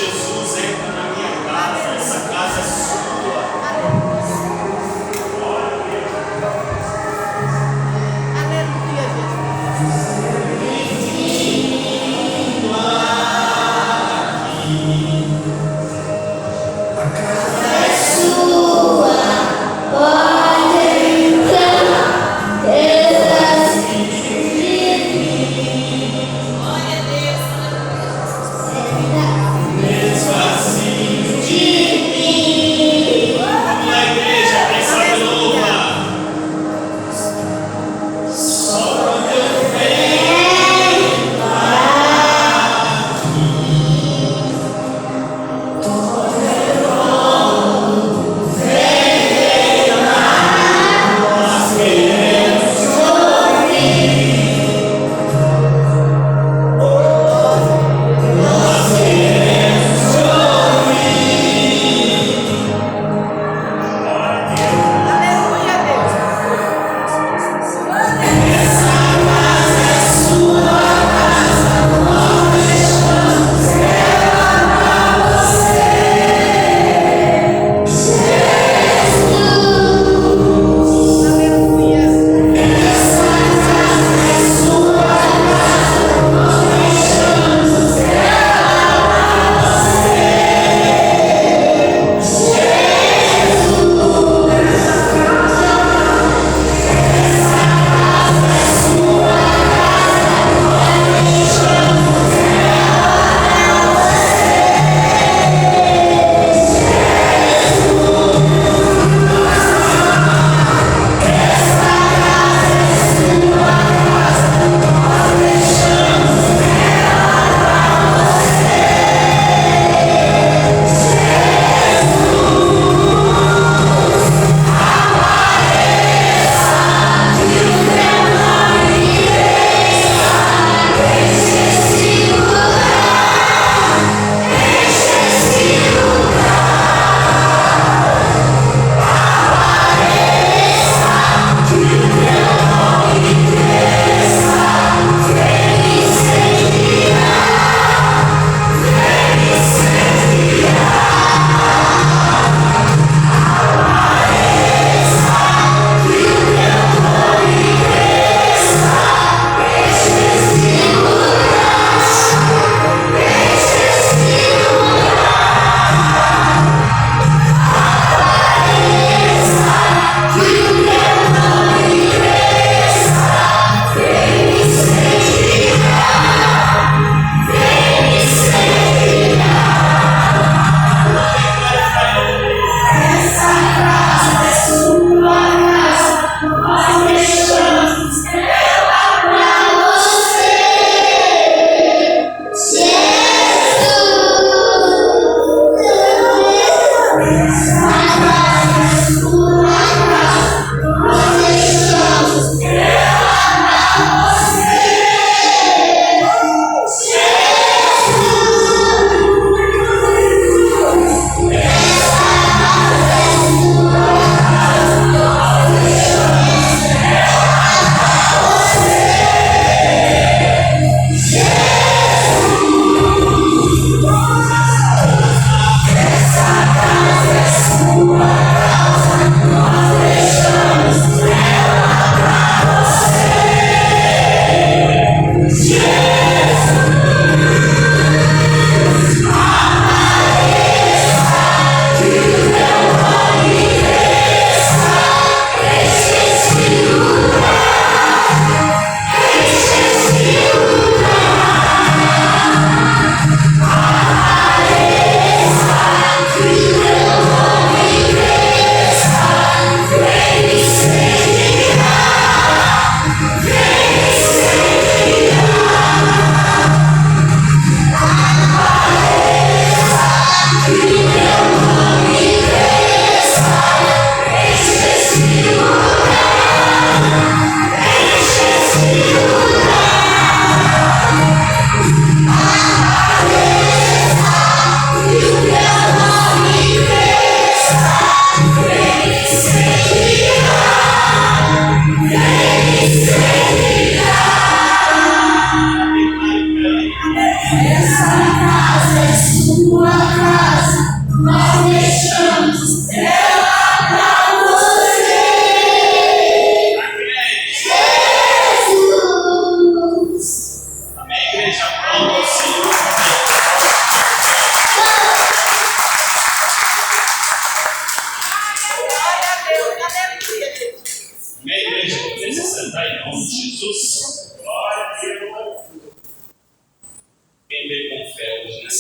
Jesus entra na minha casa, essa casa é sua. Aleluia, A casa é sua, pode entrar, Mesmo assim,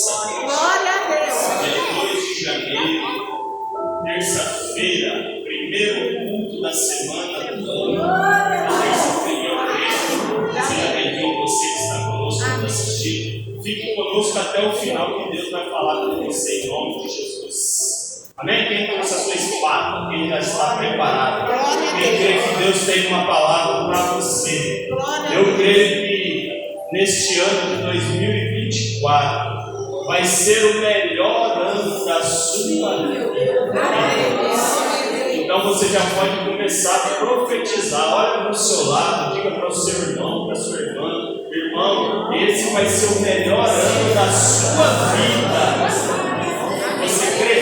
terça, Glória a Deus. dia 2 de janeiro, terça-feira, primeiro culto da semana do ano. Terça-feira, eu creio. Seja bem-vindo você que está conosco para assistir. Fique conosco até o final, que Deus vai falar com você em nome de Jesus. Amém? Quem trouxe a sua espada? Quem já está preparado? Quem crê que Deus tem uma palavra para você? Eu creio que neste ano de 2024 vai ser o melhor ano da sua vida. Então você já pode começar a profetizar. Olha para o seu lado, diga para o seu irmão, para a sua irmã: irmão, esse vai ser o melhor ano da sua vida. Você crê?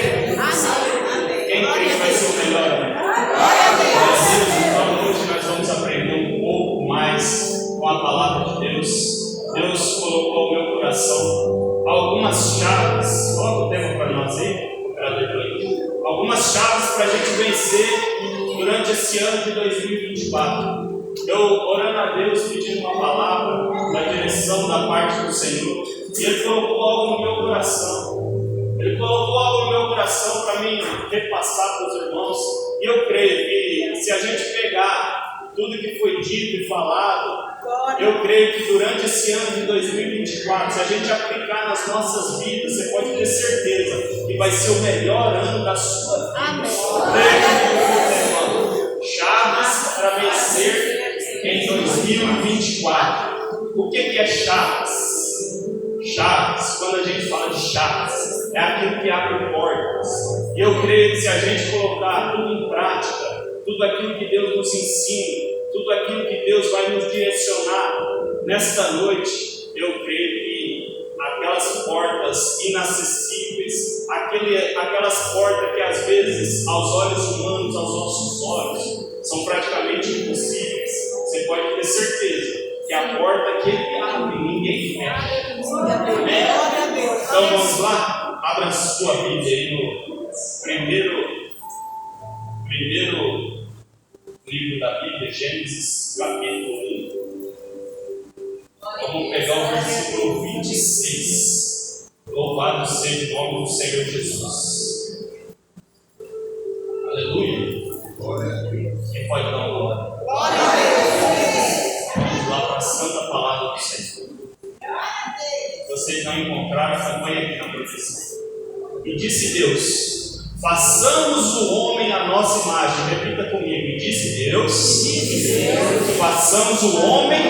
Quem crê que vai ser o melhor ano? Então hoje nós vamos aprender um pouco mais com a palavra de Deus. Deus colocou no meu coração algumas chaves. Coloca o tema para nós aí. Algumas chaves para a gente vencer durante esse ano de 2024. Eu orando a Deus, pedindo uma palavra da direção da parte do Senhor, e Ele colocou algo no meu coração. Ele colocou algo no meu coração para mim repassar para os irmãos. E eu creio que se a gente pegar tudo que foi dito e falado, eu creio que durante esse ano de 2024, se a gente aplicar nas nossas vidas, você pode ter certeza que vai ser o melhor ano da sua vida. Amém. Chaves para vencer em 2024. O que é chaves? Chaves, quando a gente fala de chaves, é aquilo que abre portas. E eu creio que se a gente colocar tudo em prática, tudo aquilo que Deus nos ensina, tudo aquilo que Deus vai nos direcionar nesta noite, eu creio que aquelas portas inacessíveis, aquelas portas que às vezes aos olhos humanos, aos nossos olhos, são praticamente impossíveis, você pode ter certeza que a porta que Ele abre, ninguém fecha. Então vamos lá, abra a sua Bíblia aí no primeiro livro da Bíblia, Gênesis, capítulo 1. Vamos pegar o versículo 26. Louvado seja o nome do Senhor Jesus. Aleluia. Quem pode dar uma glória? Vamos lá para a santa palavra do Senhor. Se vocês não encontraram, acompanhe aqui na profecia. E disse Deus: façamos o homem à nossa imagem. Repita comigo. E disse Deus: façamos o homem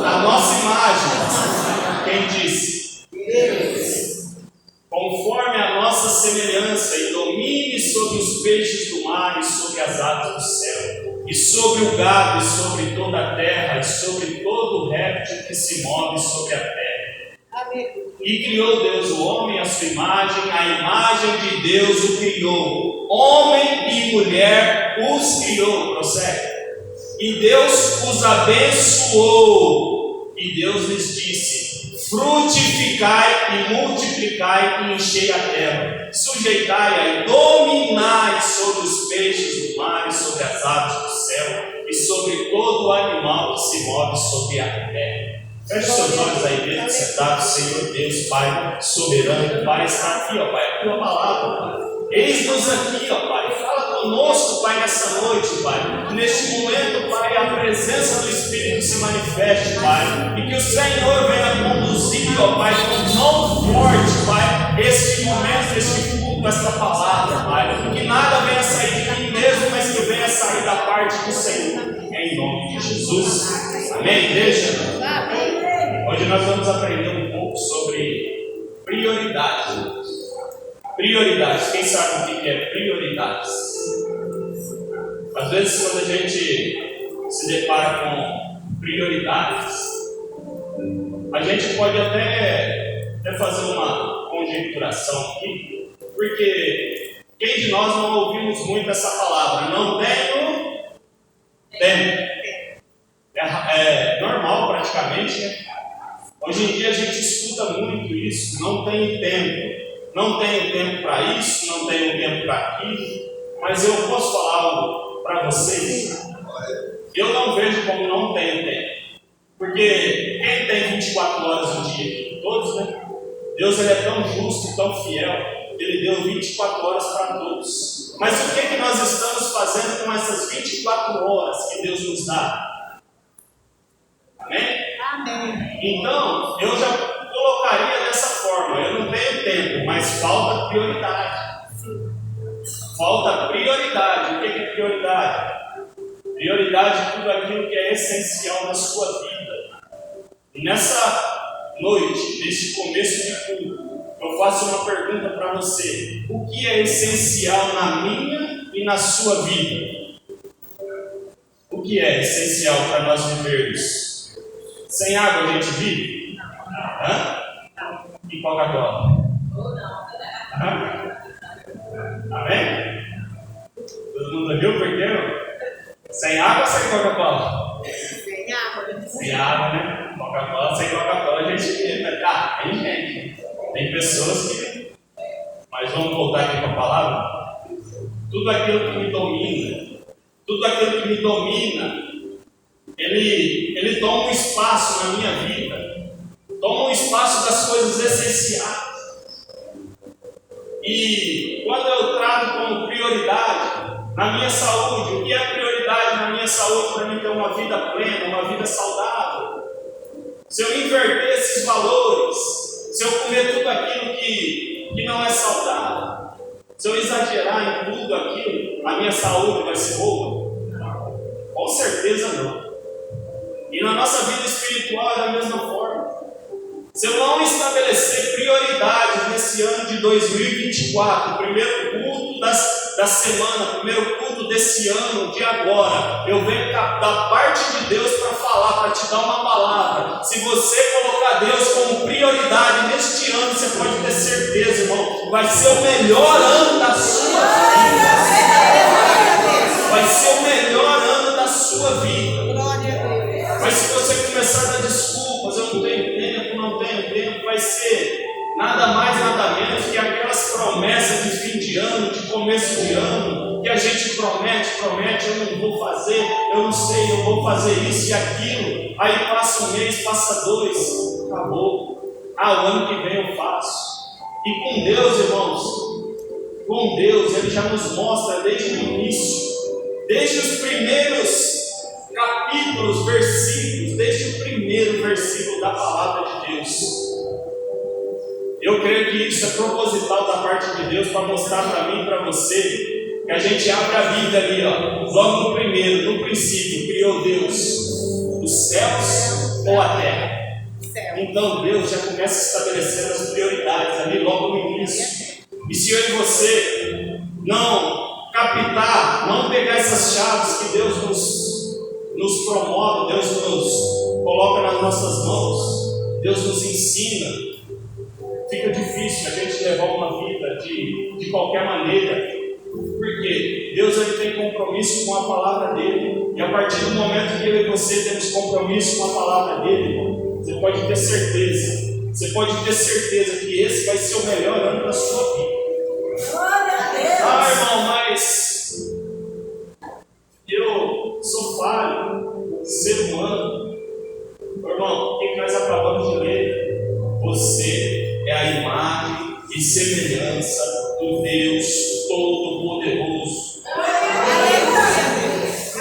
à nossa imagem. Quem disse? Deus. Conforme a nossa semelhança, e domine sobre os peixes do mar, e sobre as aves do céu, e sobre o gado, e sobre toda a terra, e sobre todo o réptil que se move sobre a terra. E criou Deus o homem à sua imagem, a imagem de Deus o criou, homem e mulher os criou. Prossegue. E Deus os abençoou, e Deus lhes disse: frutificai e multiplicai e enchei a terra, sujeitai-a e dominai sobre os peixes do mar e sobre as aves do céu e sobre todo o animal que se move sobre a terra. Feche seus olhos aí mesmo, sentado, Senhor Deus, Pai soberano. Pai, está aqui, ó Pai, a tua palavra, Pai. Eis-nos aqui, ó Pai. Fala conosco, Pai, nessa noite, Pai. Neste momento, Pai, a presença do Espírito se manifeste, Pai. E que o Senhor venha conduzir, ó Pai, com mão forte, Pai, este momento, este culto, esta palavra, Pai. Que nada venha sair de mim mesmo, mas que venha sair da parte do Senhor. Em nome de Jesus. Amém, igreja? Hoje nós vamos aprender um pouco sobre prioridades. Prioridades. Quem sabe o que é prioridades? Às vezes, quando a gente se depara com prioridades, a gente pode até fazer uma conjecturação aqui, porque quem de nós não ouvimos muito essa palavra? Não tenho tempo. É normal praticamente, né? Hoje em dia a gente escuta muito isso. Não tenho tempo. Não tenho tempo para isso, não tenho tempo para aquilo. Mas eu posso falar algo para vocês? Eu não vejo como não tenho tempo. Porque quem tem 24 horas no dia aqui? Todos, né? Deus ele é tão justo e tão fiel, Ele deu 24 horas para todos. Mas o que nós estamos fazendo com essas 24 horas que Deus nos dá? Amém? Amém. Então, eu já colocaria dessa forma: eu não tenho tempo, mas falta prioridade. Falta prioridade. O que é prioridade? Prioridade é tudo aquilo que é essencial na sua vida. E nessa noite, nesse começo de culto, eu faço uma pergunta para você: o que é essencial na minha e na sua vida? O que é essencial para nós vivermos? Sem água a gente vive? Hã? E Coca-Cola? Amém? Todo mundo viu por quê? Sem água ou sem Coca-Cola? Sem água. Sem água, né? Coca-Cola, sem Coca-Cola a gente vive. Tá, tem gente. Tem pessoas que... Mas vamos voltar aqui para a palavra. Tudo aquilo que me domina, ele toma um espaço na minha vida. Toma um espaço das coisas essenciais. E quando eu trato como prioridade na minha saúde, o que é prioridade na minha saúde para mim ter uma vida plena, uma vida saudável? Se eu inverter esses valores, se eu comer tudo aquilo que não é saudável, se eu exagerar em tudo aquilo, a minha saúde vai ser boa? Com certeza não. E na nossa vida espiritual é da mesma forma. Se eu não estabelecer prioridades nesse ano de 2024, o primeiro culto da semana, o primeiro culto desse ano, de agora, eu venho da parte de Deus para falar, para te dar uma palavra. Se você colocar Deus como prioridade neste ano, você pode ter certeza, irmão, vai ser o melhor ano da sua vida. Vai ser o melhor ano da sua vida. Mas se você começar a dar desculpas, eu não tenho tempo, vai ser nada mais, nada menos que aquelas promessas de fim de ano, de começo de ano, que a gente promete, eu não vou fazer, eu não sei, eu vou fazer isso e aquilo. Aí passa um mês, passa dois, acabou. O ano que vem eu faço. E com Deus, irmãos, com Deus, Ele já nos mostra desde o início, desde os primeiros capítulos, versículos, desde o primeiro versículo da palavra de Deus. Eu creio que isso é proposital da parte de Deus para mostrar para mim e para você que a gente abre a Bíblia ali, ó, logo no primeiro, no princípio, criou Deus os céus ou a terra. Então Deus já começa estabelecendo as prioridades ali logo no início. E se eu e você não captar, não pegar essas chaves que Deus nos promove, Deus nos coloca nas nossas mãos, Deus nos ensina, fica difícil a gente levar uma vida de qualquer maneira, porque Deus ele tem compromisso com a palavra dele, e a partir do momento que eu e você temos compromisso com a palavra dele, você pode ter certeza que esse vai ser o melhor ano da sua vida. Glória a Deus! Irmão, mas eu sou falho, ser humano. Irmão, o que nós acabamos de ler? Você é a imagem e semelhança do Deus Todo-Poderoso.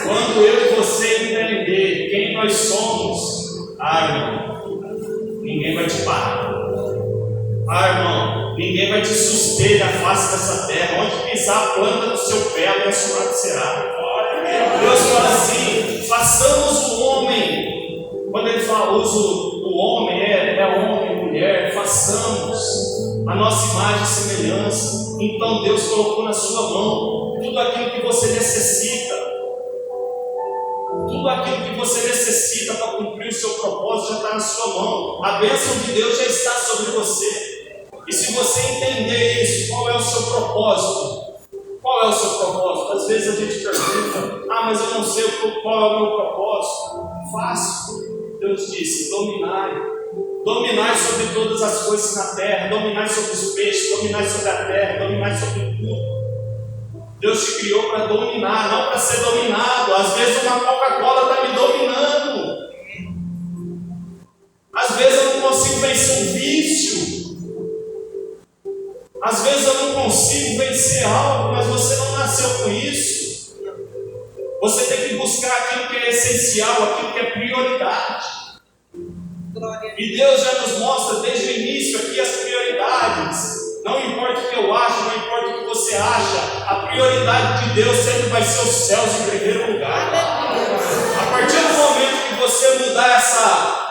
Quando eu e você entender quem nós somos, irmão, ninguém vai te parar. Irmão, ninguém vai te suster da face dessa terra. Onde pisar a planta do seu pé, abençoado será. Deus fala assim: façamos o homem. Quando ele fala, usa o homem, é homem e mulher, façamos a nossa imagem e semelhança. Então Deus colocou na sua mão tudo aquilo que você necessita. Tudo aquilo que você necessita para cumprir o seu propósito já está na sua mão. A bênção de Deus já está sobre você. E se você entender isso, qual é o seu propósito? Qual é o seu propósito? Às vezes a gente pergunta: mas eu não sei qual é o meu propósito. Fácil. Deus disse: dominai sobre todas as coisas na terra, dominai sobre os peixes, dominai sobre a terra, dominai sobre tudo. Deus te criou para dominar, não para ser dominado. Às vezes uma Coca-Cola está me dominando. Às vezes eu não consigo vencer um vício. Às vezes eu não consigo vencer algo, mas você não nasceu com isso. Você tem que buscar aquilo que é essencial, aquilo que é prioridade. E Deus já nos mostra desde o início aqui as prioridades. Não importa o que eu acho, não importa o que você acha, a prioridade de Deus sempre vai ser os céus em primeiro lugar. A partir do momento que você mudar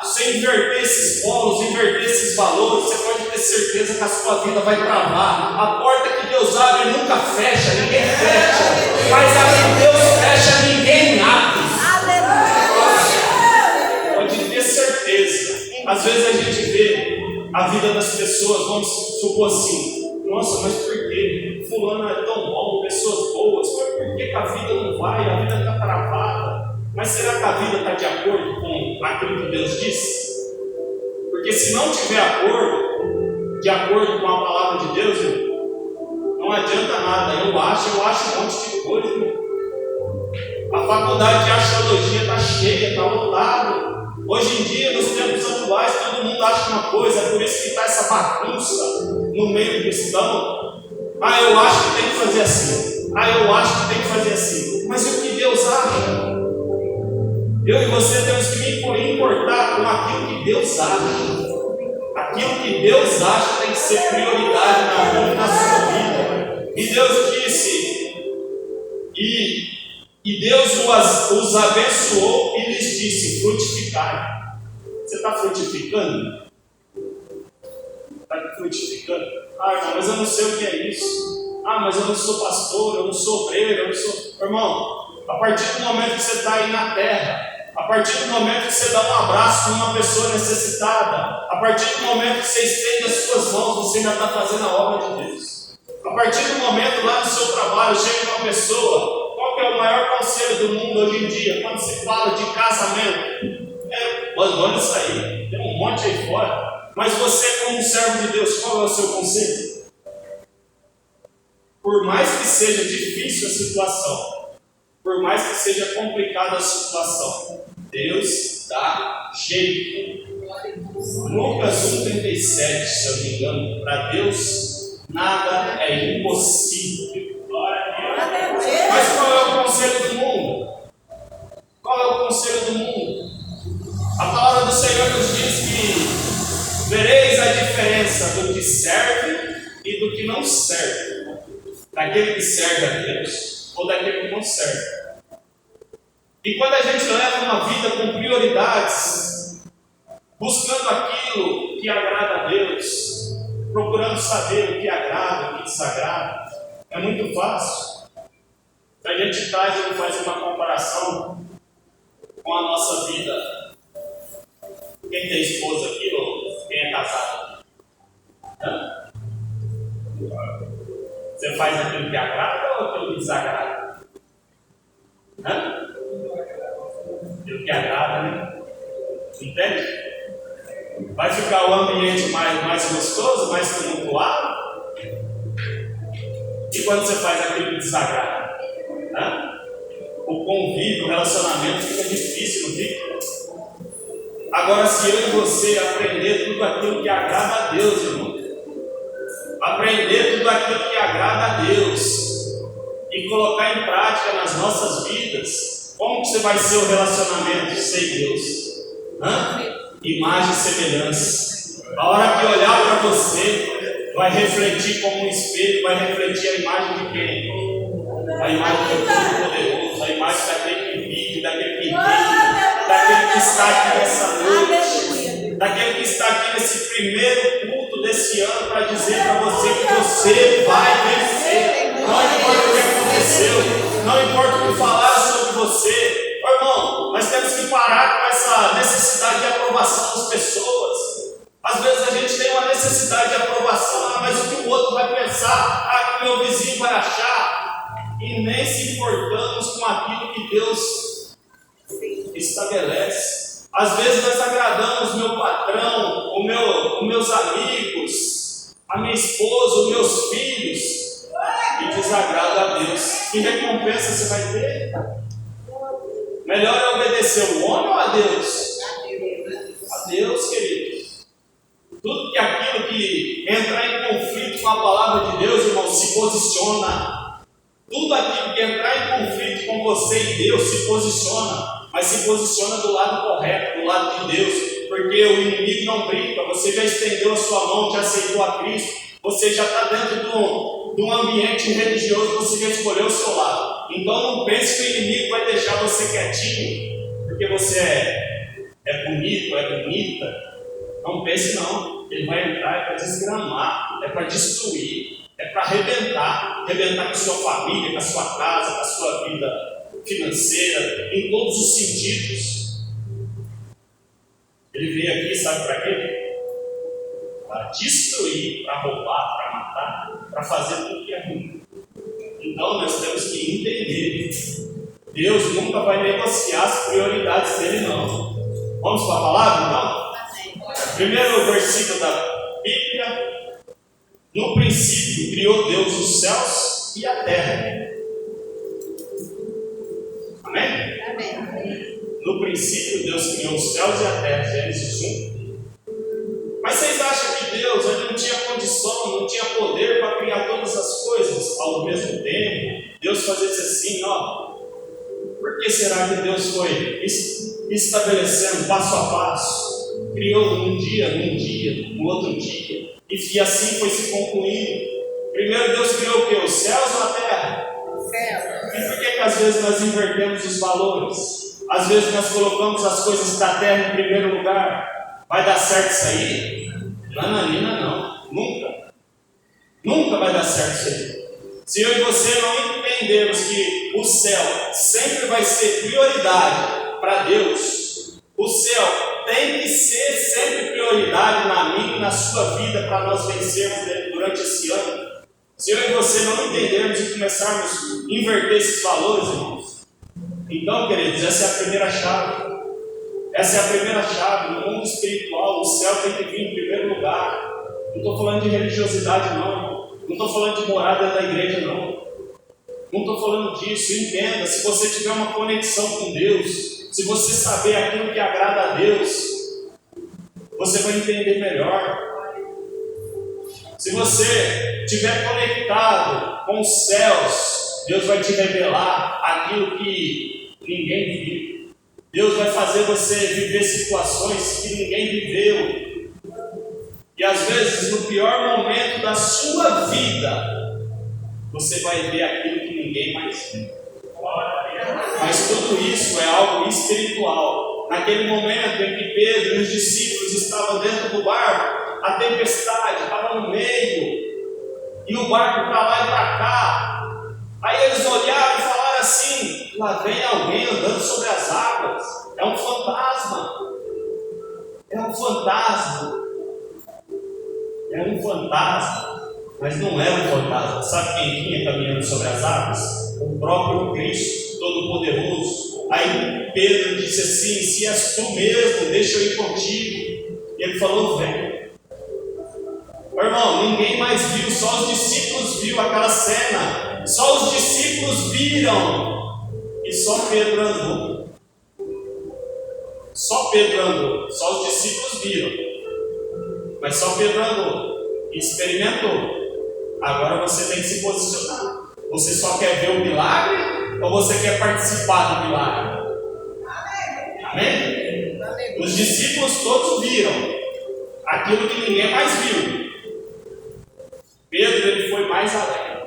você inverter esses polos, inverter esses valores, você pode ter certeza que a sua vida vai travar. A porta que Deus abre nunca fecha, ninguém fecha. Mas a que Deus fecha, ninguém abre. Pode ter certeza. Às vezes a gente vê a vida das pessoas, vamos supor assim, nossa, mas por que fulano é tão bom, pessoas boas, mas por que a vida não vai, a vida está travada? Mas será que a vida está de acordo com aquilo que Deus disse? Porque se não tiver de acordo com a palavra de Deus, não adianta nada. Eu acho um monte de coisa. A faculdade de arqueologia está cheia, está lotada. Hoje em dia, nos tempos atuais, todo mundo acha uma coisa, é por isso que está essa bagunça no meio cristão. Ah, eu acho que tem que fazer assim. Ah, eu acho que tem que fazer assim. Mas e o que Deus acha? Eu e você temos que importar com aquilo que Deus acha. Aquilo que Deus acha tem que ser prioridade na minha e na sua vida. E Deus disse, e Deus os abençoou e lhes disse: frutificai. Você está frutificando? Está frutificando? Ah, irmão, mas eu não sei o que é isso. Ah, mas eu não sou pastor, eu não sou obreiro, eu não sou... Irmão, a partir do momento que você está aí na terra, a partir do momento que você dá um abraço para uma pessoa necessitada, a partir do momento que você estende as suas mãos, você já está fazendo a obra de Deus. A partir do momento lá no seu trabalho, chega uma pessoa, qual que é o maior conselho do mundo hoje em dia? Quando se fala de casamento, abandona isso aí, tem um monte aí fora. Mas você, como um servo de Deus, qual é o seu conselho? Por mais que seja difícil a situação, por mais que seja complicada a situação, Deus dá jeito. Lucas 1,37, se eu não me engano, para Deus nada é impossível. Mas qual é o conselho do mundo? Qual é o conselho do mundo? A palavra do Senhor nos diz que vereis a diferença do que serve e do que não serve. Daquele que serve a Deus ou daquele que não serve. E quando a gente leva uma vida com prioridades, buscando aquilo que agrada a Deus, procurando saber o que agrada, o que desagrada, é muito fácil. A gente traz e faz uma comparação com a nossa vida. Quem tem esposa aqui ou quem é casado? Você faz aquilo que agrada ou aquilo que desagrada? Aquilo que agrada, né? Entende? Vai ficar o ambiente mais gostoso, mais tumultuado? E quando você faz aquilo que desagrada? O convívio, o relacionamento fica difícil, não fica? Agora, se eu e você aprender tudo aquilo que agrada a Deus, irmão, aprender tudo aquilo que agrada a Deus e colocar em prática nas nossas vidas, como que você vai ser o relacionamento sem Deus? Imagem e semelhança. A hora que olhar para você, vai refletir como um espelho, vai refletir a imagem de quem? A imagem do Todo-Poderoso, a imagem daquele que vive, daquele que entende, daquele que está aqui nessa noite, daquele que está aqui nesse primeiro culto desse ano para dizer para você que você vai vencer. Não importa o que aconteceu, não importa o que falaram sobre você. Irmão, nós temos que parar com essa necessidade de aprovação das pessoas. Às vezes a gente tem uma necessidade de aprovação, mas o que o outro vai pensar, o que o meu vizinho vai achar, e nem se importamos com aquilo que Deus estabelece. Às vezes nós agradamos o meu patrão, os meus amigos, a minha esposa, os meus filhos, e desagrada a Deus. Que recompensa você vai ter? Melhor é obedecer o homem ou a Deus? A Deus, queridos. Tudo que aquilo que entrar em conflito com com a palavra de Deus, irmão, se posiciona. Tudo aquilo que entrar em conflito com você e Deus, se posiciona. Mas se posiciona do lado correto, do lado de Deus. Porque o inimigo não brinca. Você já estendeu a sua mão, já aceitou a Cristo. Você já está dentro de um ambiente religioso, você já escolheu o seu lado. Então não pense que o inimigo vai deixar você quietinho, porque você é bonito, é bonita. Não pense não. Ele vai entrar é para desgramar, é para destruir, é para arrebentar com a sua família, com a sua casa, com a sua vida financeira, em todos os sentidos. Ele veio aqui, sabe para quê? Para destruir, para roubar, para matar, para fazer tudo que é ruim. Então nós temos que entender: Deus nunca vai negociar as prioridades dele, não. Vamos para a palavra, então? Primeiro versículo da Bíblia: no princípio criou Deus os céus e a terra. Amém? Amém. No princípio Deus criou os céus e a terra, Gênesis 1. Mas vocês acham que Deus ele não tinha condição, não tinha poder para criar todas as coisas ao mesmo tempo? Deus fazia isso assim, ó. Por que será que Deus foi estabelecendo passo a passo? Criou num dia, no outro dia, e assim foi se concluindo. Primeiro Deus criou o quê? Os céus ou a terra? Céu. E por que às vezes nós invertemos os valores? Às vezes nós colocamos as coisas da terra em primeiro lugar. Vai dar certo isso aí? Nananina não, nunca. Nunca vai dar certo isso aí. Se eu e você não entendermos que o céu sempre vai ser prioridade para Deus, o céu tem que ser sempre prioridade na minha e na sua vida para nós vencermos durante esse ano. Se eu e você não entendermos e começarmos a inverter esses valores, irmãos, então, queridos, essa é a primeira chave. Essa é a primeira chave. No mundo espiritual, o céu tem que vir em primeiro lugar. Não estou falando de religiosidade, não. Não estou falando de morar dentro da igreja, não. Não estou falando disso. Entenda, se você tiver uma conexão com Deus, se você saber aquilo que agrada a Deus, você vai entender melhor. Se você estiver conectado com os céus, Deus vai te revelar aquilo que ninguém viu. Deus vai fazer você viver situações que ninguém viveu. E às vezes, no pior momento da sua vida, você vai ver aquilo que ninguém mais viu. Mas tudo isso é algo espiritual. Naquele momento em que Pedro e os discípulos estavam dentro do barco, a tempestade estava no meio, e o barco para lá e para cá. Aí eles olharam e falaram assim: lá vem alguém andando sobre as águas. É um fantasma. É um fantasma. É um fantasma. Mas não é um fantasma. Sabe quem vinha caminhando sobre as águas? O próprio Cristo Todo-Poderoso. Aí Pedro disse assim: se és tu mesmo, deixa eu ir contigo. E ele falou: vem. Irmão, ninguém mais viu, só os discípulos viram aquela cena. Só os discípulos viram. E só Pedro andou. Só Pedro andou. Só os discípulos viram. Mas só Pedro andou. E experimentou. Agora você tem que se posicionar. Você só quer ver o milagre? Ou você quer participar do milagre? Amém? Amém? Os discípulos todos viram aquilo que ninguém mais viu. Pedro ele foi mais além.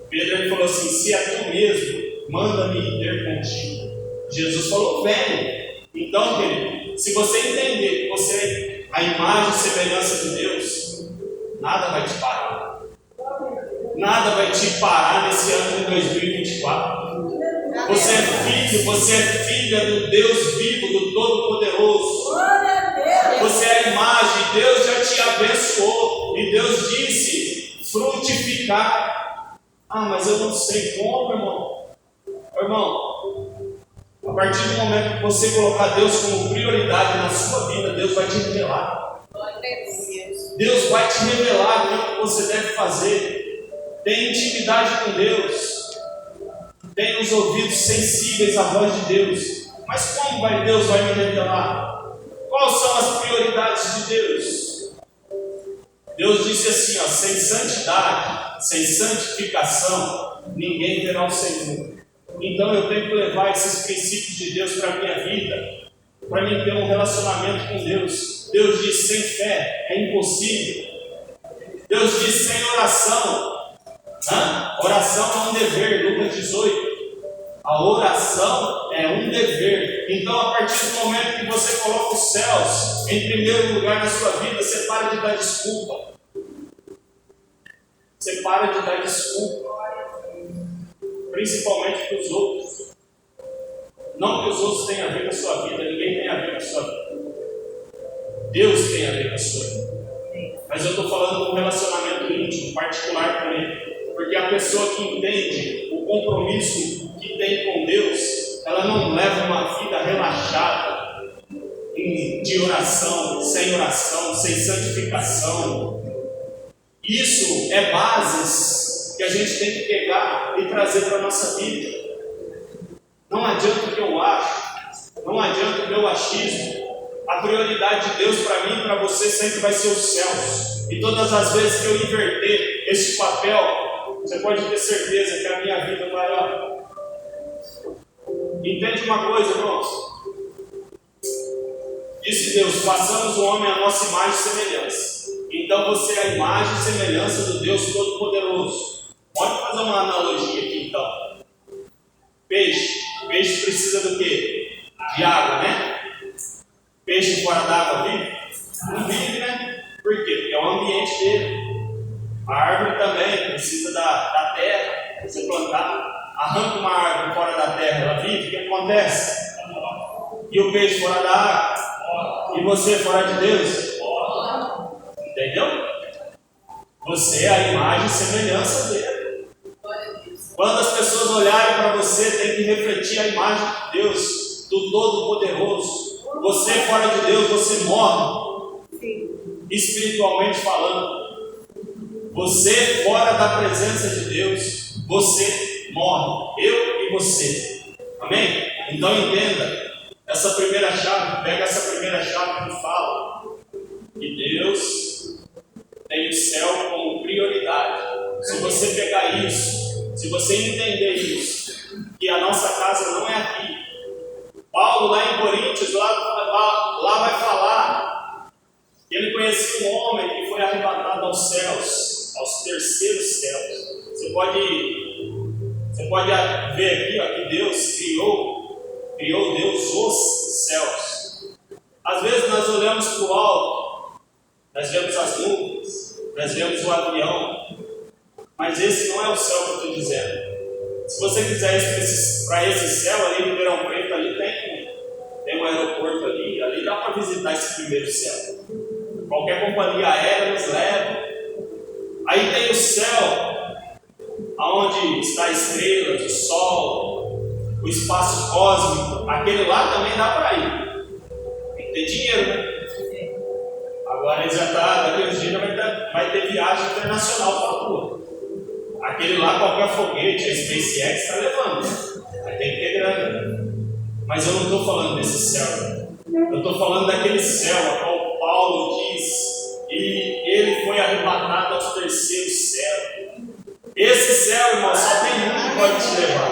Pedro ele falou assim: se é tu mesmo, manda-me ir contigo. Jesus falou: vem. Então, querido, se você entender que você é a imagem e semelhança de Deus, nada vai te parar. Nada vai te parar nesse ano de 2024. Você é filha do Deus vivo, do Todo-Poderoso. Você é a imagem, Deus já te abençoou. E Deus disse: frutificar. Ah, mas eu não sei como, irmão. Irmão, a partir do momento que você colocar Deus como prioridade na sua vida, Deus vai te revelar. Deus vai te revelar o que você deve fazer. Tenha intimidade com Deus. Tenha os ouvidos sensíveis à voz de Deus. Mas como Deus vai me revelar? Quais são as prioridades de Deus? Deus disse assim, ó, sem santidade, sem santificação, ninguém verá o Senhor. Então eu tenho que levar esses princípios de Deus para a minha vida, para mim ter um relacionamento com Deus. Deus diz, sem fé é impossível. Deus diz, sem oração. Oração é um dever, Lucas 18. A oração é um dever. Então, a partir do momento que você coloca os céus em primeiro lugar na sua vida, você para de dar desculpa. Você para de dar desculpa. Principalmente para os outros. Não que os outros tenham a ver com a sua vida, ninguém tem a ver com a sua vida. Deus tem a ver com a sua vida. Mas eu estou falando de um relacionamento íntimo, particular também. Porque a pessoa que entende o compromisso que tem com Deus, ela não leva uma vida relaxada, de oração, sem santificação. Isso é bases que a gente tem que pegar e trazer para a nossa vida. Não adianta o que eu acho, não adianta o meu achismo. A prioridade de Deus para mim e para você sempre vai ser os céus. E todas as vezes que eu inverter esse papel, você pode ter certeza que a minha vida vai lá. Entende uma coisa, irmãos? Disse Deus, façamos o homem à nossa imagem e semelhança. Então você é a imagem e semelhança do Deus Todo-Poderoso. Pode fazer uma analogia aqui então. Peixe. Peixe precisa do quê? De água, né? Peixe fora d'água vive? Não vive, né? Por quê? Porque é o ambiente dele. A árvore também precisa da terra. Você plantar, arranca uma árvore fora da terra, ela vive, o que acontece? E o peixe fora da água? E você fora de Deus? Entendeu? Você é a imagem e semelhança dele. Quando as pessoas olharem para você, tem que refletir a imagem de Deus, do Todo-Poderoso. Você fora de Deus, você morre, espiritualmente falando. Você fora da presença de Deus, você morre. Eu e você. Amém? Então entenda, essa primeira chave, pega essa primeira chave que fala que Deus tem o céu como prioridade. Se você pegar isso, se você entender isso, que a nossa casa não é aqui. Paulo lá em Coríntios, lá vai falar que ele conhecia um homem que foi arrebatado aos céus, aos terceiros céus. Você pode ver aqui, ó, que Deus criou Deus os céus. Às vezes nós olhamos para o alto, nós vemos as nuvens, nós vemos o avião, mas esse não é o céu que eu estou dizendo. Se você quiser ir para esse céu ali no Ribeirão Preto, ali tem um aeroporto ali dá para visitar esse primeiro céu. Qualquer companhia aérea nos leva. Aí tem o céu, onde está as estrelas, o sol, o espaço cósmico. Aquele lá também dá para ir. Tem que ter dinheiro, né? Agora ele já está, daqui uns dias vai ter viagem internacional para a Lua. Aquele lá, qualquer foguete, a SpaceX está levando. Aí tem que ter grana. Mas eu não estou falando desse céu. Eu estou falando daquele céu a qual Paulo diz. E ele foi arrebatado aos terceiros céus. Esse céu, irmão, só tem um que pode te levar.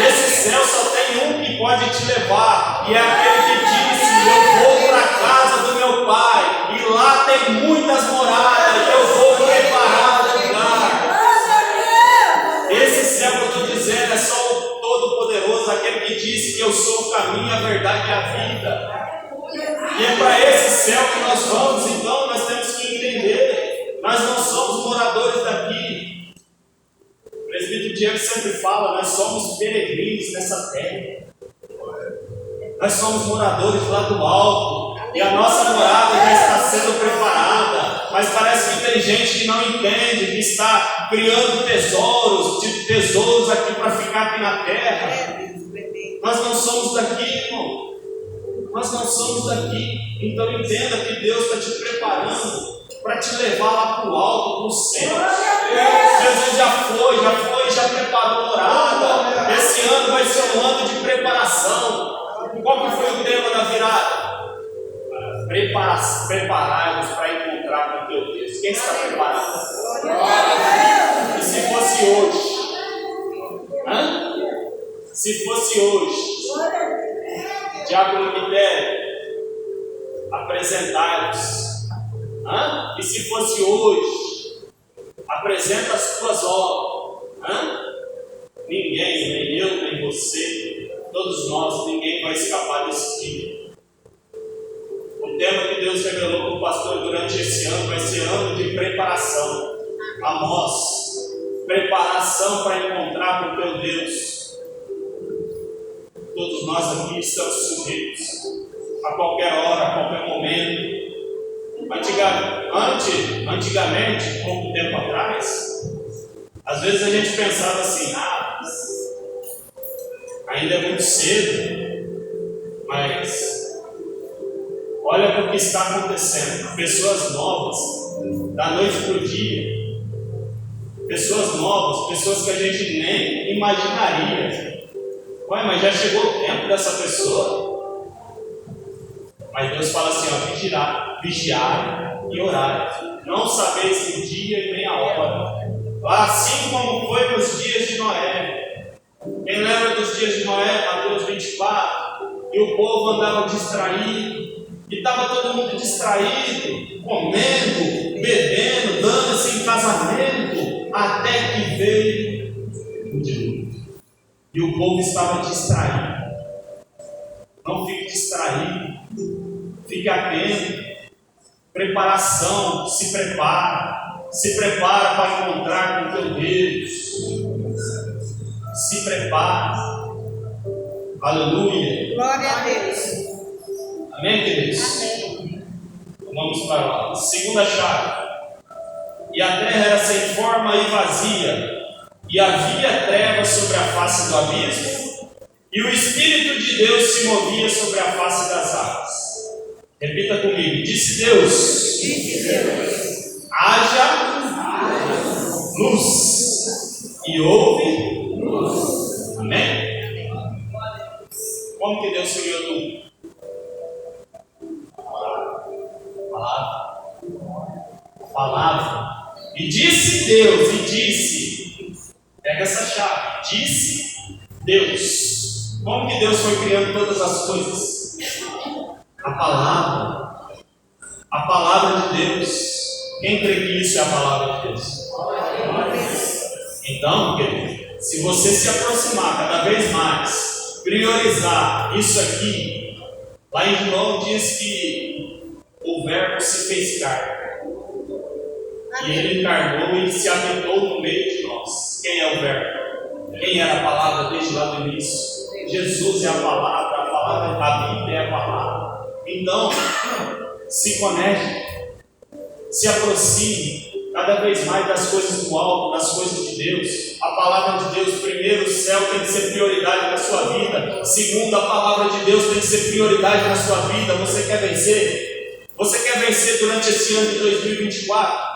Esse céu só tem um que pode te levar. E é aquele que disse: eu vou para a casa do meu pai. E lá tem muitas moradas. Eu vou preparar o lugar. Esse céu que eu estou dizendo é só o Todo-Poderoso, aquele que disse que eu sou o caminho, a verdade e a vida. E é para esse céu que nós vamos, então nós temos que entender. Nós não somos moradores daqui. O presbítero Diego sempre fala, nós somos peregrinos nessa terra. Nós somos moradores lá do alto. E a nossa morada já está sendo preparada. Mas parece que tem gente que não entende, que está criando tesouros aqui para ficar aqui na terra. Nós não somos daqui, irmão. Nós não somos daqui. Então entenda que Deus está te preparando para te levar lá para o alto, para o céu. Jesus já preparou morada. Esse ano vai ser um ano de preparação. Qual que foi o tema da virada? Preparai-vos para encontrar com Quem está preparado? E se fosse hoje? Se fosse hoje, Diácono Quitério, apresentar-vos. E se fosse hoje, apresenta as tuas obras. Ninguém, nem eu, nem você, todos nós, ninguém vai escapar desse dia. O tema que Deus revelou para o pastor durante esse ano vai ser ano de preparação. Amós, preparação para encontrar com o teu Deus. Todos nós aqui estamos sujeitos a qualquer hora, a qualquer momento. Antigamente, pouco tempo atrás, às vezes a gente pensava assim, ainda é muito cedo, mas olha para o que está acontecendo. Pessoas novas, da noite para o dia, pessoas novas, pessoas que a gente nem imaginaria. Ué, mas já chegou o tempo dessa pessoa? Mas Deus fala assim, vigiar e orar. Não sabeis o dia e nem a hora. Assim como foi nos dias de Noé. Quem lembra dos dias de Noé, Mateus 24, e o povo andava distraído, e estava todo mundo distraído, comendo, bebendo, dando-se em casamento, até que veio o dilúvio. E o povo estava distraído. Não fique distraído, fique atento. Preparação, se prepara para encontrar com teu Deus. Se prepara. Aleluia. Glória a Deus. Amém, queridos? Amém. Vamos para lá. Segunda chave. E a terra era sem forma e vazia, e havia trevas sobre a face do abismo, e o Espírito de Deus se movia sobre a face das águas. Repita comigo. Disse Deus, haja luz, e houve luz. Amém? Como que Deus criou tudo? Palavra. E disse Deus, pega essa chave, disse Deus. Como que Deus foi criando todas as coisas? A palavra de Deus. Quem crê que isso é a palavra de Deus? Então, querido, se você se aproximar cada vez mais, priorizar isso aqui, lá em João diz que o verbo se fez carne. E ele encarnou e se habitou no meio de nós. Quem é o verbo? Quem era a palavra desde lá do início? Jesus é a palavra, a Bíblia é a palavra. Então, se conecte, se aproxime cada vez mais das coisas do alto, das coisas de Deus. A palavra de Deus, primeiro, o céu tem que ser prioridade na sua vida. Segundo, a palavra de Deus tem que ser prioridade na sua vida. Você quer vencer? Você quer vencer durante esse ano de 2024?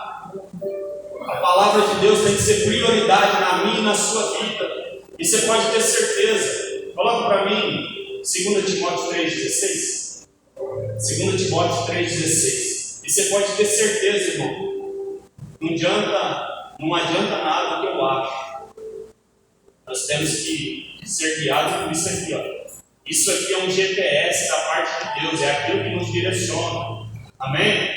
A palavra de Deus tem que ser prioridade na minha e na sua vida. E você pode ter certeza. Coloca para mim 2 Timóteo 3,16. 2 Timóteo 3,16. E você pode ter certeza, irmão. Não adianta nada o que eu acho. Nós temos que ser guiados por isso aqui. Isso aqui é um GPS da parte de Deus. É aquilo que nos direciona. Amém?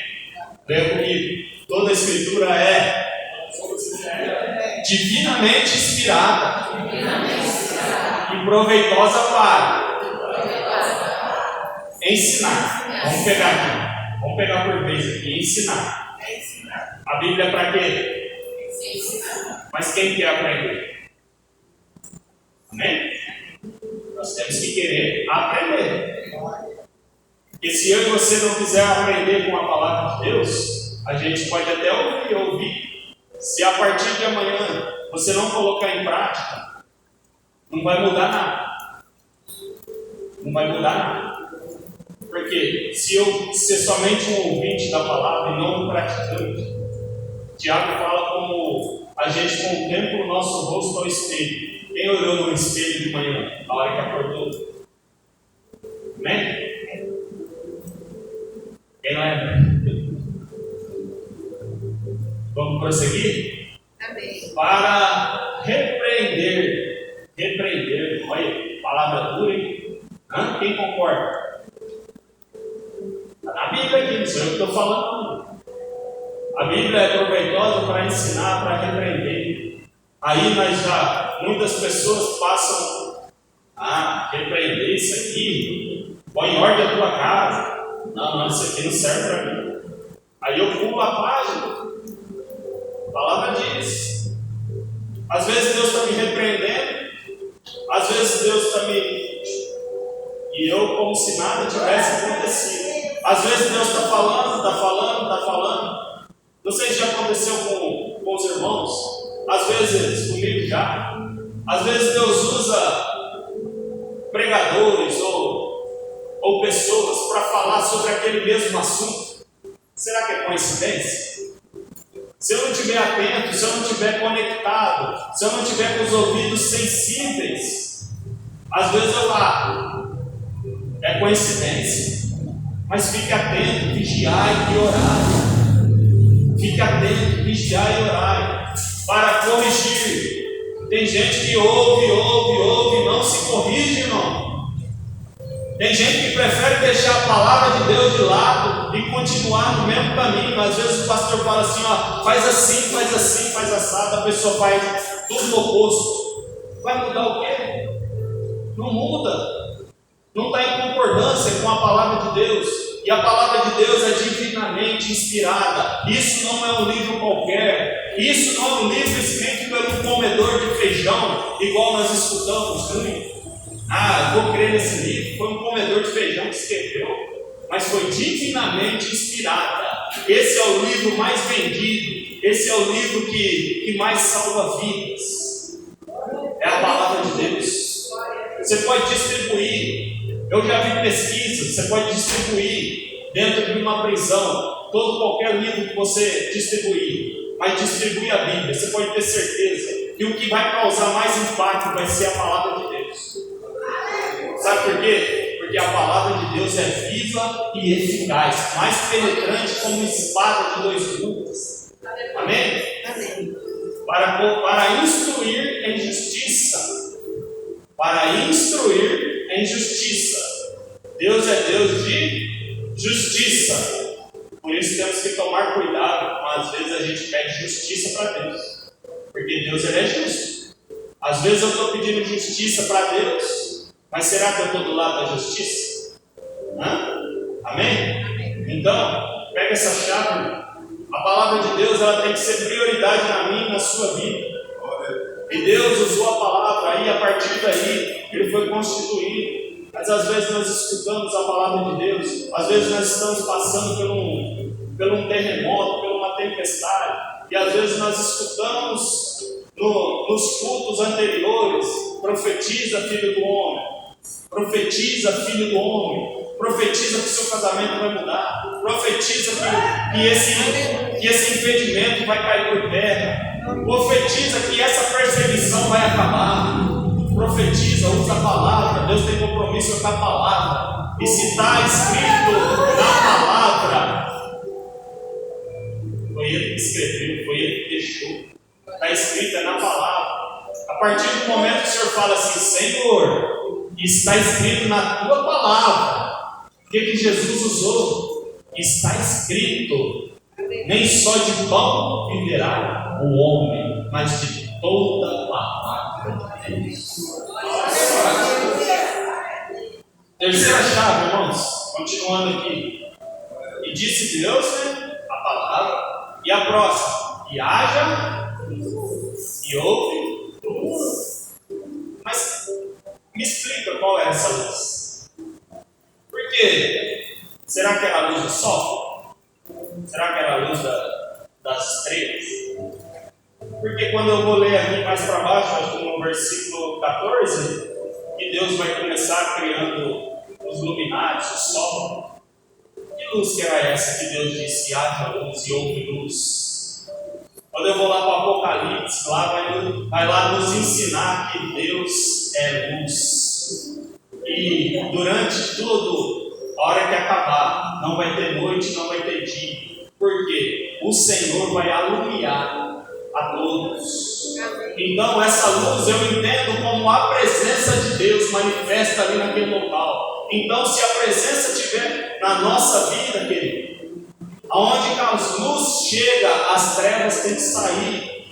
Leia comigo. Toda a Escritura é divinamente inspirada e proveitosa para ensinar. Vamos pegar por vez aqui. Ensinar. A Bíblia é para quê? Mas quem quer aprender? Amém? Nós temos que querer aprender. Porque se eu e você não quiser aprender com a palavra de Deus, a gente pode até ouvir. Se a partir de amanhã você não colocar em prática, não vai mudar nada. Não vai mudar nada. Porque se eu ser somente um ouvinte da palavra e não um praticante, Tiago fala como a gente contempla o nosso rosto ao espelho. Quem olhou no espelho de manhã, na hora que acordou? Amém? Quem lembra? Vamos prosseguir? Amém. Para repreender. Olha, palavra dura, hein? Quem concorda? Está na Bíblia aqui, não sou eu que estou falando. A Bíblia é proveitosa para ensinar, para repreender. Aí muitas pessoas passam a repreender isso aqui, põe em ordem a tua casa. Não, isso aqui não serve para mim. Aí eu pulo a página. A palavra diz. Às vezes Deus está me repreendendo. Às vezes Deus está me... E eu como se nada tivesse acontecido. Às vezes Deus está falando. Não sei se já aconteceu com os irmãos. Às vezes comigo já. Às vezes Deus usa pregadores ou pessoas para falar sobre aquele mesmo assunto. Será que é coincidência? Se eu não estiver atento, se eu não estiver conectado, se eu não estiver com os ouvidos sensíveis, às vezes eu largo. É coincidência. Mas fique atento, vigiai e orai. Fique atento, vigiai e orai. Para corrigir. Tem gente que ouve e não se corrige, irmão. Tem gente que prefere deixar a palavra de Deus de lado e continuar no mesmo caminho. Às vezes o pastor fala assim, faz assim, faz assado. A pessoa faz tudo no oposto. Vai mudar o quê? Não muda. Não está em concordância com a palavra de Deus. E a palavra de Deus é divinamente inspirada. Isso não é um livro qualquer. Isso não é um livro escrito pelo comedor de feijão, igual nós escutamos muito. Eu vou crer nesse livro. Foi um comedor de feijão que escreveu. Mas foi divinamente inspirada. Esse é o livro mais vendido. Esse é o livro que mais salva vidas. É a palavra de Deus. Você pode distribuir. Eu já vi pesquisas. Você pode distribuir dentro de uma prisão qualquer livro que você distribuir. Mas distribui a Bíblia. Você pode ter certeza que o que vai causar mais impacto vai ser a palavra de Deus. Sabe por quê? Porque a palavra de Deus é viva e eficaz, mais penetrante como espada de 2 gumes. Amém? Amém. Para instruir em justiça. Para instruir em justiça. Deus é Deus de justiça. Por isso temos que tomar cuidado. Às vezes a gente pede justiça para Deus. Porque Deus ele é justo. Às vezes eu estou pedindo justiça para Deus. Mas será que eu estou do lado da justiça? Amém? Então, pega essa chave. A palavra de Deus ela tem que ser prioridade na minha e na sua vida. E Deus usou a palavra aí, a partir daí, ele foi constituído. Mas às vezes nós escutamos a palavra de Deus. Às vezes nós estamos passando por um terremoto, por uma tempestade. E às vezes nós escutamos nos cultos anteriores: profetiza, filho do homem. Profetiza, filho do homem. Profetiza que o seu casamento vai mudar. Profetiza que esse impedimento vai cair por terra. Profetiza que essa perseguição vai acabar. Profetiza, usa a palavra. Deus tem compromisso com a palavra. E se está escrito na palavra, foi ele que escreveu, foi ele que deixou. Está escrito na palavra. A partir do momento que o Senhor fala assim: Senhor, está escrito na tua palavra. O que Jesus usou? Está escrito: nem só de pão viverá o homem, mas de toda palavra de Deus. Terceira chave, irmãos, continuando aqui. E disse Deus, a palavra. E a próxima: e haja, e ouve. Mas me explica qual é essa luz. Por quê? Será que era a luz do sol? Será que era a luz das estrelas? Porque quando eu vou ler aqui mais para baixo, acho que no versículo 14, que Deus vai começar criando os luminares, o sol. Que luz que era essa que Deus disse: haja luz e houve luz? Quando eu vou lá para o Apocalipse, vai lá nos ensinar que Deus é luz. E durante tudo, a hora que acabar, não vai ter noite, não vai ter dia. Porque o Senhor vai alumiar a todos. Então essa luz eu entendo como a presença de Deus manifesta ali naquele local. Então se a presença estiver na nossa vida, querido, aonde a luz chega, as trevas têm que sair.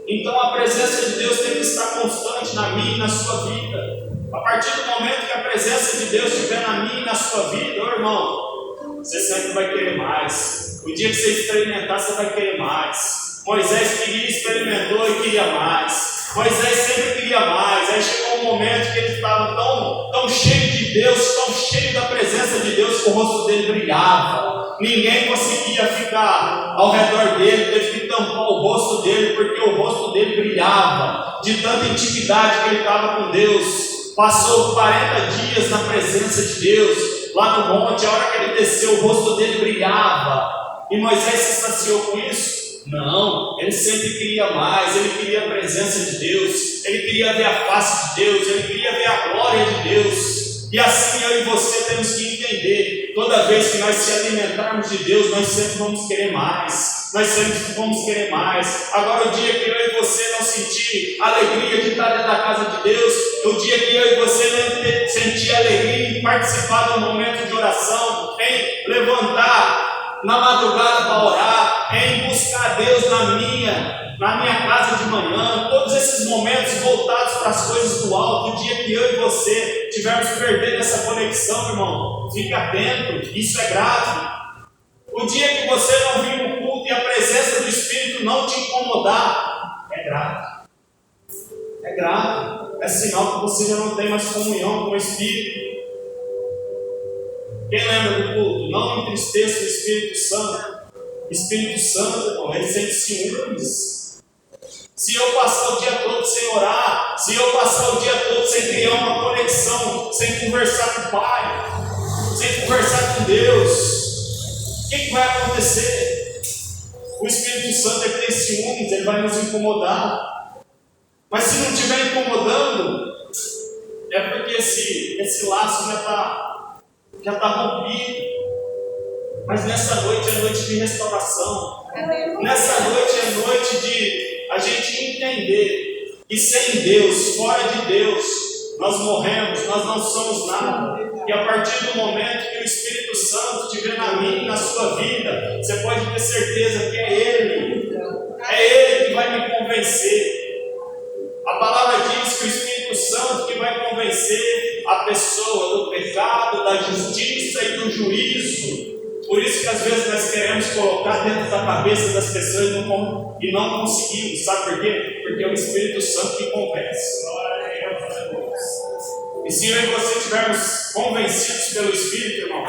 Então a presença de Deus tem que estar constante na minha e na sua vida. A partir do momento que a presença de Deus estiver na minha e na sua vida, ô irmão, você sempre vai querer mais. O dia que você experimentar, você vai querer mais. Moisés queria, experimentou e queria mais. Moisés sempre queria mais. Aí chegou um momento que ele estava tão cheio de Deus, tão cheio da presença de Deus, que o rosto dele brilhava. Ninguém conseguia ficar ao redor dele, teve que tampar o rosto dele, porque o rosto dele brilhava, de tanta intimidade que ele estava com Deus. Passou 40 dias na presença de Deus, lá no monte. A hora que ele desceu, o rosto dele brilhava. E Moisés se saciou com isso? Não, ele sempre queria mais. Ele queria a presença de Deus, ele queria ver a face de Deus, ele queria ver a glória de Deus. E assim eu e você temos que entender: toda vez que nós se alimentarmos de Deus, nós sempre vamos querer mais. Nós sempre vamos querer mais. Agora, o dia que eu e você não sentir alegria de estar dentro da casa de Deus, o dia que eu e você não sentir alegria em participar do momento de oração, em levantar na madrugada para orar, em buscar Deus na minha casa de manhã, todos esses momentos voltados para as coisas do alto, o dia que eu e você tivermos perdendo essa conexão, irmão, fique atento, isso é grave. O dia que você não vir no culto e a presença do Espírito não te incomodar, é grave. É grave. É sinal que você já não tem mais comunhão com o Espírito. Quem lembra do culto? Não entristeça o Espírito Santo. Espírito Santo, irmão, ele sente ciúmes. Se eu passar o dia todo sem orar, se eu passar o dia todo sem criar uma conexão, sem conversar com o Pai, sem conversar com Deus, o que vai acontecer? O Espírito Santo ele tem ciúmes, ele vai nos incomodar. Mas se não estiver incomodando, é porque esse laço já está rompido. Mas nessa noite é noite de restauração. Nessa noite é noite de a gente entender que sem Deus, fora de Deus, nós morremos, nós não somos nada. E a partir do momento que o Espírito Santo estiver na minha e na sua vida, você pode ter certeza que é Ele. É Ele que vai me convencer. A palavra diz que o Espírito Santo que vai convencer a pessoa do pecado, da justiça e do juízo. Por isso que às vezes nós queremos colocar dentro da cabeça das pessoas e não conseguimos. Sabe por quê? Porque é o Espírito Santo que convence. E se eu e você estivermos convencidos pelo Espírito, irmão,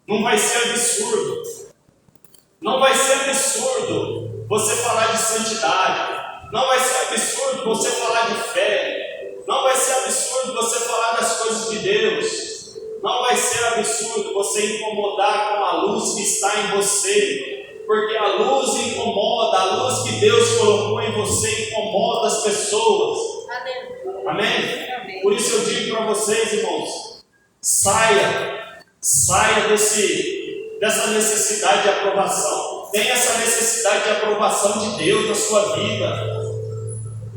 não vai ser absurdo. Não vai ser absurdo você falar de santidade. Não vai ser absurdo você falar de fé. Não vai ser absurdo você falar das coisas de Deus. Não vai ser absurdo você incomodar com a luz que está em você. Porque a luz incomoda, a luz que Deus colocou em você incomoda as pessoas. Amém? Por isso eu digo para vocês, irmãos, saia dessa necessidade de aprovação. Tem essa necessidade de aprovação de Deus na sua vida.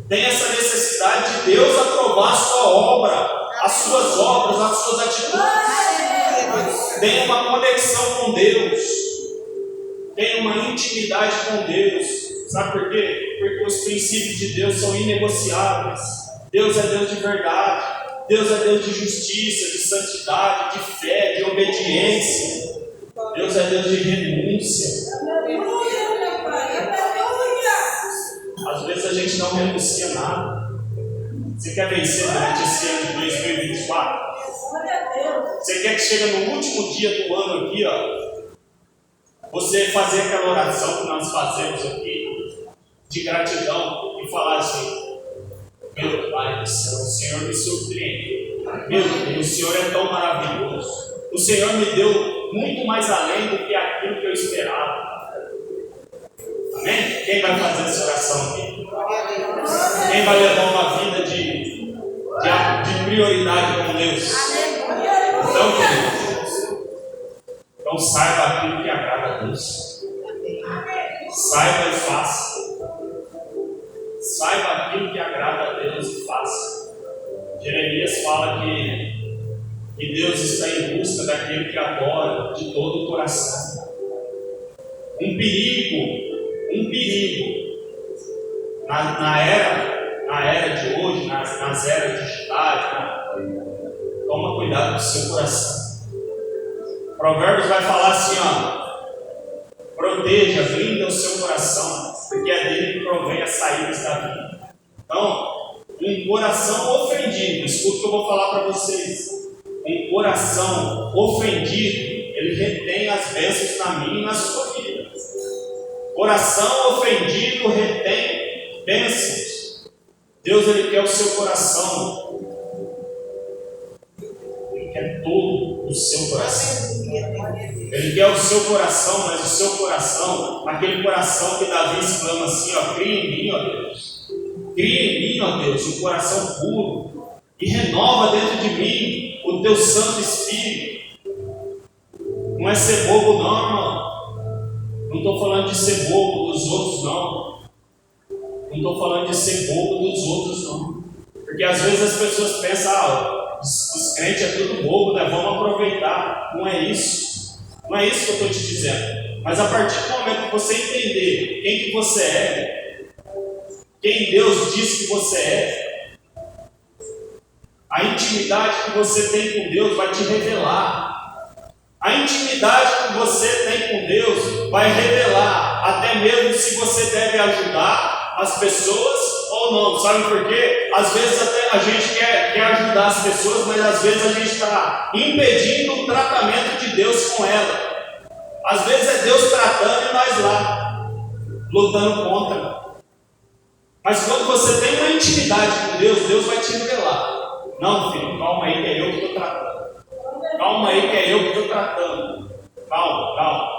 Tem essa necessidade de Deus aprovar a sua obra, as suas obras, as suas atitudes. Tem uma conexão com Deus. Tem uma intimidade com Deus. Sabe por quê? Porque os princípios de Deus são inegociáveis. Deus é Deus de verdade. Deus é Deus de justiça, de santidade, de fé, de obediência. Deus é Deus de renúncia. Às vezes a gente não renuncia nada. Você quer vencer durante esse ano de 2024? Você quer que chegue no último dia do ano aqui, você fazer aquela oração que nós fazemos aqui, de gratidão, e falar assim: meu Pai do céu, o Senhor me surpreende. Meu Deus, o Senhor é tão maravilhoso. O Senhor me deu muito mais além do que aquilo que eu esperava. Amém? Quem vai fazer essa oração aqui? Quem vai levar uma vida de prioridade com Deus? Então, queridos, saiba aquilo que agrada a Deus. faça. Saiba aquilo que agrada a Deus e faça. Jeremias fala que Deus está em busca daquele que adora de todo o coração. Um perigo na era de hoje, nas eras digitais, toma cuidado com o seu coração. Provérbios vai falar assim, proteja, blinda o seu coração, porque é dele que provém as saídas da vida. Então, um coração ofendido, escuta o que eu vou falar para vocês. Um coração ofendido, ele retém as bênçãos na minha e na sua vida. Coração ofendido retém bênçãos. Deus, ele quer o seu coração. Ele quer todo o seu coração. Ele quer o seu coração, mas o seu coração, aquele coração que Davi exclama assim, cria em mim, ó Deus. Cria em mim, ó Deus, um coração puro. E renova dentro de mim o teu Santo Espírito. Não é ser bobo não, irmão. Não estou falando de ser bobo dos outros, não. Não estou falando de ser bobo dos outros, não. Porque às vezes as pessoas pensam, os crentes é tudo bobo, né? Vamos aproveitar. Não é isso. Não é isso que eu estou te dizendo. Mas a partir do momento que você entender quem que você é, quem Deus diz que você é, a intimidade que você tem com Deus vai te revelar. A intimidade que você tem com Deus vai revelar até mesmo se você deve ajudar as pessoas ou não. Sabe por quê? Às vezes até a gente quer ajudar as pessoas, mas às vezes a gente está impedindo o tratamento de Deus com ela. Às vezes é Deus tratando e nós lá, lutando contra. Mas quando você tem uma intimidade com Deus, Deus vai te revelar. Não, filho, calma aí que é eu que estou tratando. Calma aí que é eu que estou tratando. Calma.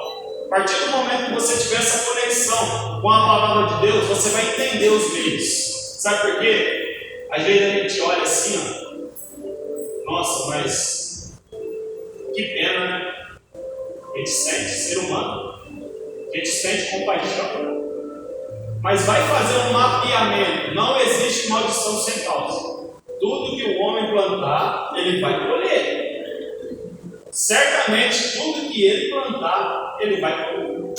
A partir do momento que você tiver essa conexão com a palavra de Deus, você vai entender os meios. Sabe por quê? Às vezes a gente olha assim, nossa, mas que pena, né? A gente sente ser humano. A gente sente compaixão. Mas vai fazer um mapeamento. Não existe maldição sem causa. Tudo que o homem plantar, ele vai colher. Certamente, tudo que ele plantar, ele vai colher.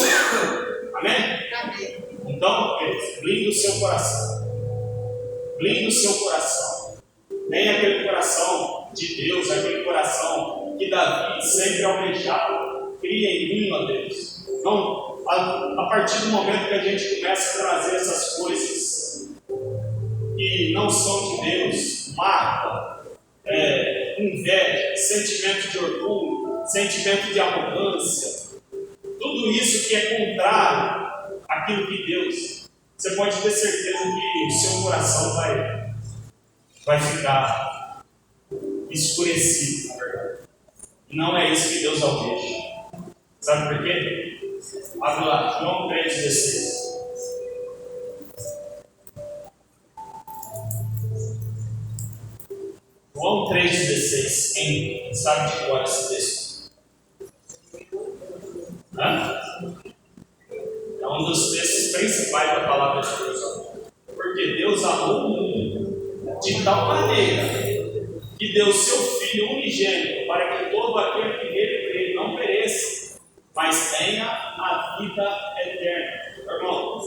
Amém? Amém. Então, blinde o seu coração. Blinde o seu coração. Nem aquele coração de Deus, aquele coração que Davi sempre almejava. Cria em mim, ó Deus. Então, a partir do momento que a gente começa a trazer essas coisas que não são de Deus, mágoa, inveja, sentimento de orgulho, sentimento de arrogância, tudo isso que é contrário àquilo que Deus, você pode ter certeza que o seu coração vai ficar escurecido, na verdade. Não é isso que Deus almeja. Sabe por quê? Abre lá, João 3,16. João 3,16. Quem sabe de cor esse texto? É um dos textos principais da palavra de Deus. Porque Deus amou o mundo de tal maneira que deu seu Filho unigênito para que todo aquele que nele crê não pereça, mas tenha a vida eterna. Irmão,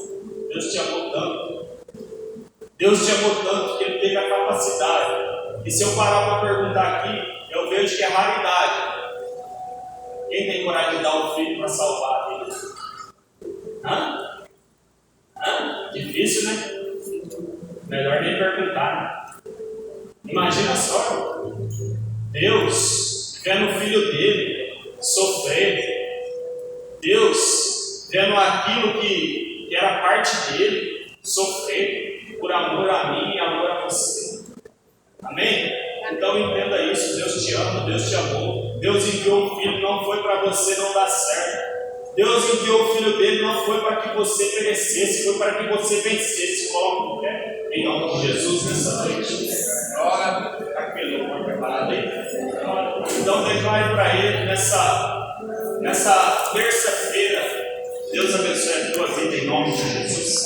Deus te amou tanto. Deus te amou tanto que Ele teve a capacidade. E se eu parar para perguntar aqui, eu vejo que é raridade. Quem tem coragem de dar o filho para salvar a vida? Difícil, né? Melhor nem perguntar. Imagina só, Deus vendo o filho dele sofrer, Deus vendo aquilo que era parte dele sofrer por amor a mim e amor a você. Amém? Então entenda isso, Deus te ama, Deus te amou, Deus enviou o Filho, não foi para você não dar certo. Deus enviou o Filho dele, não foi para que você perecesse, foi para que você vencesse. Coloque no pé, em nome de Jesus, nessa noite. Ora, aquele louvor preparado aí. Então declare para ele nessa terça-feira Deus abençoe a tua vida em nome de Jesus.